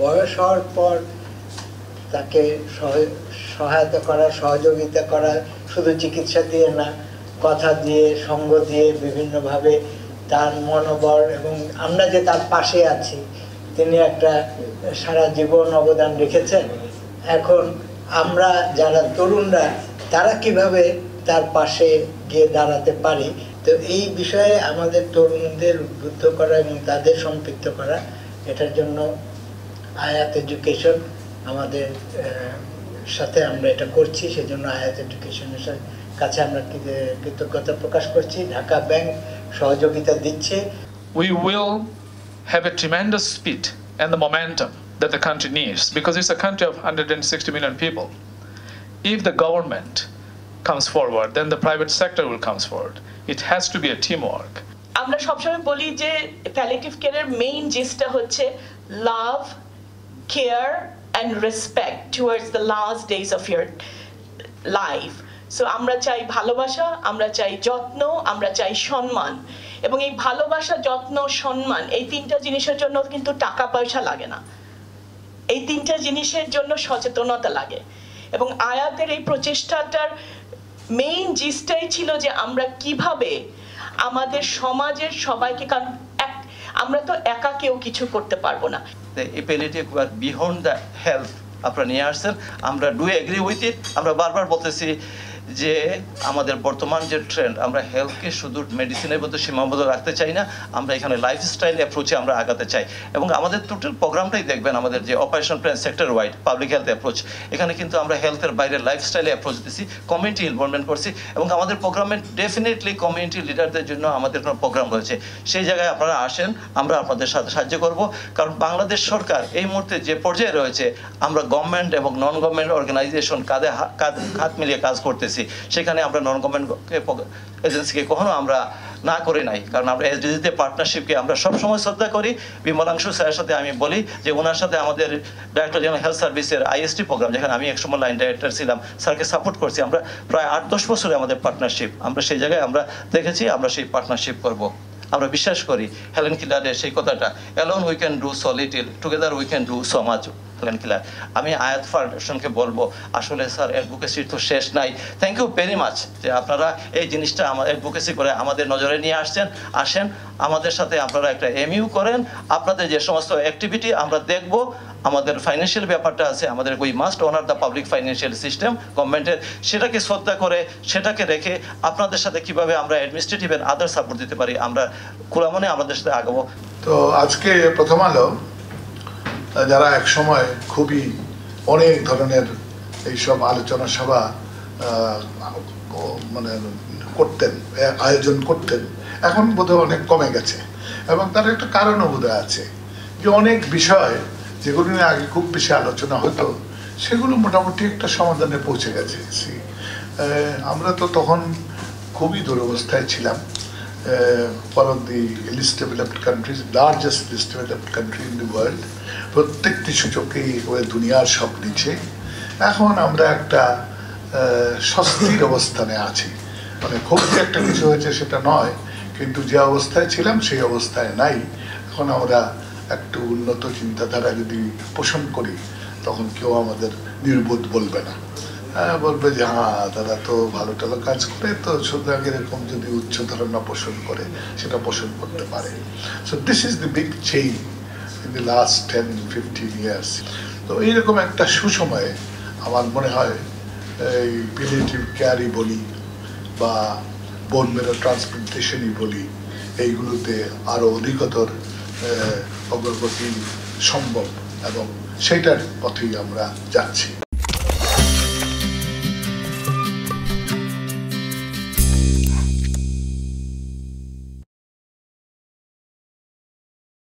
বয়স হওয়ার পর তাকে সহায়তা করা, সহযোগিতা করা, শুধু চিকিৎসা দিয়ে না, কথা দিয়ে, সঙ্গ দিয়ে, বিভিন্নভাবে তার মনোবল, এবং আমরা যে তার পাশে আছি, তিনি একটা সারা জীবন অবদান রেখেছেন। এখন আমরা যারা তরুণরা, তারা কিভাবে তার পাশে গিয়ে দাঁড়াতে পারি, তো এই বিষয়ে আমাদের তরুণদের উদ্বুদ্ধ করা এবং তাদের সম্পৃক্ত করা, এটার জন্য আয়াত এডুকেশন আমাদের সাথে আমরা এটা করছি। সেজন্য আয়াত এডুকেশনের কাছে আমরা কৃতজ্ঞতা প্রকাশ করছি। ঢাকা ব্যাংক সহযোগিতা দিচ্ছে। We will have a tremendous speed and the momentum that the country needs, because it's a country of 160 million people. If the government comes forward, then the private sector will come forward. It has to be a teamwork. আমরা সবসময় বলি যে palliative কেয়ারের main জিনিসটা হচ্ছে লাভ, care and respect towards the last days of your life. So আমরা চাই ভালোবাসা, আমরা চাই যত্ন, আমরা চাই সম্মান। এবং এই ভালোবাসা, যত্ন, সম্মান, এই তিনটা জিনিসের জন্য কিন্তু টাকা পয়সা লাগে না। এই তিনটা জিনিসের জন্য সচেতনতা লাগে। এবং আয়াতের এই প্রচেষ্টাটার মেইন জিনিসটাই ছিল যে আমরা কিভাবে আমাদের সমাজের সবাইকে, কারণ আমরা তো একা কেউ কিছু করতে পারবো না। The palliative work beyond the health আপনারা নিয়ে আসছেন, আমরা ডু এগ্রি উইথ ইট। আমরা বারবার বলতেছি যে আমাদের বর্তমান যে ট্রেন্ড, আমরা হেলথকে শুধু মেডিসিনের মধ্যে সীমাবদ্ধ রাখতে চাই না, আমরা এখানে লাইফস্টাইল অ্যাপ্রোচে আমরা আগাতে চাই। এবং আমাদের টোটাল প্রোগ্রামটাই দেখবেন, আমাদের যে operation plan sector wide public health approach, এখানে কিন্তু আমরা হেলথের বাইরে লাইফস্টাইলে অ্যাপ্রোচ দিচ্ছি, কমিউনিটি ইনভলভমেন্ট করছি। এবং আমাদের প্রোগ্রামে ডেফিনেটলি কমিউনিটি লিডারদের জন্য আমাদের কোনো প্রোগ্রাম রয়েছে। সেই জায়গায় আপনারা আসেন, আমরা আপনাদের সাথে সাহায্য করব। কারণ বাংলাদেশ সরকার এই মুহূর্তে যে পর্যায়ে রয়েছে, আমরা গভর্নমেন্ট এবং নন গভর্নমেন্ট অর্গানাইজেশন কাঁধে হাত মিলিয়ে কাজ করতেছি। সেখানে আমরা নন গভর্নমেন্ট এজেন্সিকে কখনো আমরা না করে নাই, কারণ আমরা এসডিজিতে পার্টনারশিপকে আমরা সবসময় শ্রদ্ধা করি। বিমলাংশু স্যারের সাথে আমি বলি যে ওনার সাথে আমাদের ডাইরেক্টর জেনারেল হেলথ সার্ভিসের আইএসটি প্রোগ্রাম, যেখানে আমি একসময় লাইন ডাইরেক্টর ছিলাম, স্যারকে সাপোর্ট করছি। আমরা প্রায় 8-10 বছরে আমাদের পার্টনারশিপ, আমরা সেই জায়গায় আমরা দেখেছি, আমরা সেই পার্টনারশিপ করব। আমরা বিশ্বাস করি হেলেন কিলারের সেই কথাটা, alone we can do so little, together we can do so much. Helen Keller, আমি আয়াত ফাউন্ডেশনকে বলবো, আসলে স্যার অ্যাডভোকেসির তো শেষ নাই। থ্যাংক ইউ ভেরি মাচ যে আপনারা এই জিনিসটা আমার অ্যাডভোকেসি করে আমাদের নজরে নিয়ে আসেন। আমাদের সাথে আপনারা একটা এমইউ করেন। আপনাদের যে সমস্ত অ্যাক্টিভিটি আমরা দেখব, আমাদের ফাইন্যান্সিয়াল ব্যাপারটা আছে, আমাদের we must honour the public financial system গভর্নমেন্টের, সেটাকে শ্রদ্ধা করে, সেটাকে রেখে আপনাদের সাথে কিভাবে আমরা অ্যাডমিনিস্ট্রেটিভ এন্ড আদার সাপোর্ট দিতে পারি, আমরা খোলা মনে আমাদের সাথে আগাবো। তো আজকে প্রথম আলো যারা এক সময় খুবই অনেক ধরনের এইসব আলোচনা সভা মানে করতেন, আয়োজন করতেন, এখন বোধহয় অনেক কমে গেছে। এবং তার একটা কারণও বোধহয় আছে যে অনেক বিষয় যেগুলো নিয়ে আগে খুব বেশি আলোচনা হতো, সেগুলো মোটামুটি একটা সমাধানে পৌঁছে গেছে। আমরা তো তখন খুবই দুরবস্থায় ছিলাম। one of the least developed countries, largest least developed country in the world, প্রত্যেকটি সূচকেই দুনিয়ার সব নিচে। এখন আমরা একটা স্বস্তির অবস্থানে আছি, মানে খুব যে একটা কিছু হয়েছে সেটা নয়, কিন্তু যে অবস্থায় ছিলাম সেই অবস্থায় নাই। এখন আমরা একটু উন্নত চিন্তাধারা যদি পোষণ করি, তখন কেউ আমাদের নির্বোধ বলবে না, বলবে যে হ্যাঁ তারা তো ভালো টালো কাজ করে, তো সুতরাং এরকম যদি উচ্চ ধারণা পোষণ করে সেটা পোষণ করতে পারে। So this is the big change in the last 10-15 years. তো এইরকম একটা সুসময়ে আমার মনে হয় এই প্যালিয়েটিভ কেয়ারই বলি বা বোন মেরো ট্রান্সপ্লান্টেশনই বলি, এইগুলোতে আরও অধিকতর অগ্রগতি সম্ভব, এবং সেইটার পথেই আমরা যাচ্ছি।